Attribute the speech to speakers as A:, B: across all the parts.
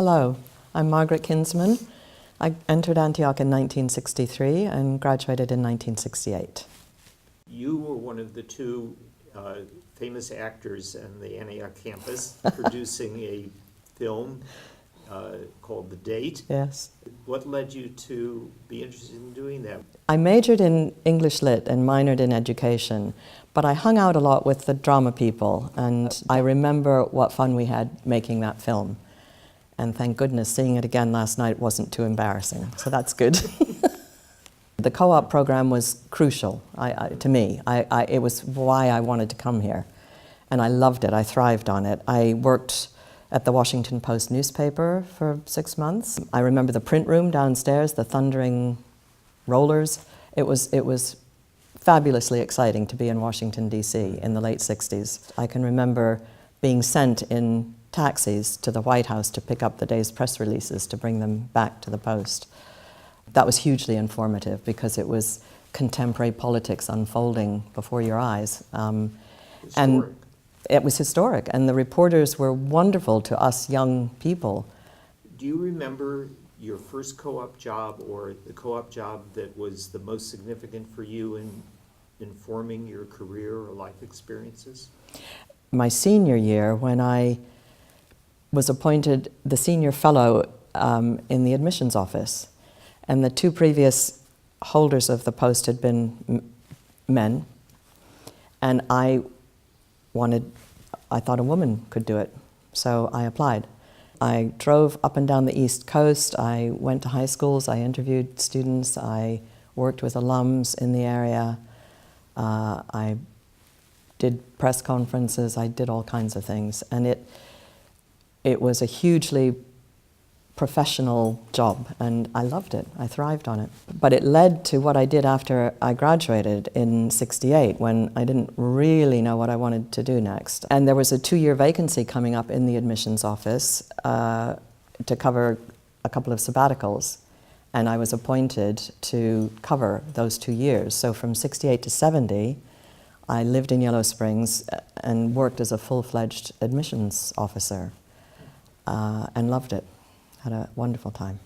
A: Hello, I'm Margaret Kinsman. I entered Antioch in 1963 and graduated in 1968.
B: You were one of the two famous actors on the Antioch campus producing a film called The Date.
A: Yes.
B: What led you to be interested in doing that?
A: I majored in English Lit and minored in education, but I hung out a lot with the drama people, and I remember what fun we had making that film. And thank goodness seeing it again last night wasn't too embarrassing, so that's good. The co-op program was crucial to me. It was why I wanted to come here. And I loved it, I thrived on it. I worked at the Washington Post newspaper for 6 months. I remember the print room downstairs, the thundering rollers. It was fabulously exciting to be in Washington, D.C. in the late 60s. I can remember being sent in taxis to the White House to pick up the day's press releases to bring them back to the Post. That was hugely informative because it was contemporary politics unfolding before your eyes. And it was historic, and the reporters were wonderful to us young people.
B: Do you remember your first co-op job or the co-op job that was the most significant for you in informing your career or life experiences?
A: My senior year, when I was appointed the senior fellow in the admissions office, and the two previous holders of the post had been men, and I thought a woman could do it, so I applied. I drove up and down the East Coast, I went to high schools, I interviewed students, I worked with alums in the area, I did press conferences, I did all kinds of things, and it was a hugely professional job, and I loved it. I thrived on it. But it led to what I did after I graduated in '68, when I didn't really know what I wanted to do next. And there was a 2-year vacancy coming up in the admissions office to cover a couple of sabbaticals, and I was appointed to cover those 2 years. So from '68 to '70, I lived in Yellow Springs and worked as a full-fledged admissions officer, and loved it. Had a wonderful time.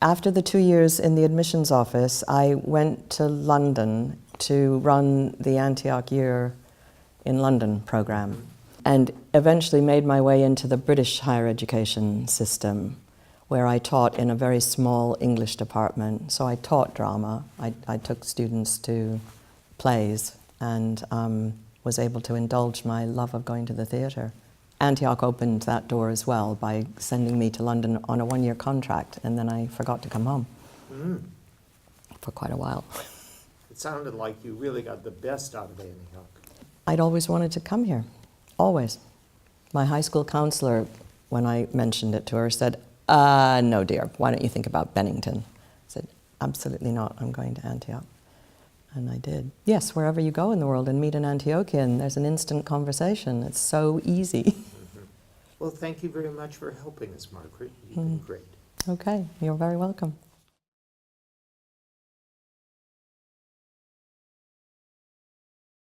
A: After the 2 years in the admissions office, I went to London to run the Antioch Year in London program, and eventually made my way into the British higher education system, where I taught in a very small English department. So I taught drama. I took students to plays and was able to indulge my love of going to the theatre. Antioch opened that door as well by sending me to London on a 1-year contract, and then I forgot to come home for quite a while.
B: It sounded like you really got the best out of Antioch.
A: I'd always wanted to come here, always. My high school counselor, when I mentioned it to her, said, no dear, why don't you think about Bennington? I said, absolutely not, I'm going to Antioch. And I did. Yes, wherever you go in the world and meet an Antiochian, there's an instant conversation. It's so easy.
B: Well, thank you very much for helping us, Margaret. You've been great.
A: Okay, you're very welcome.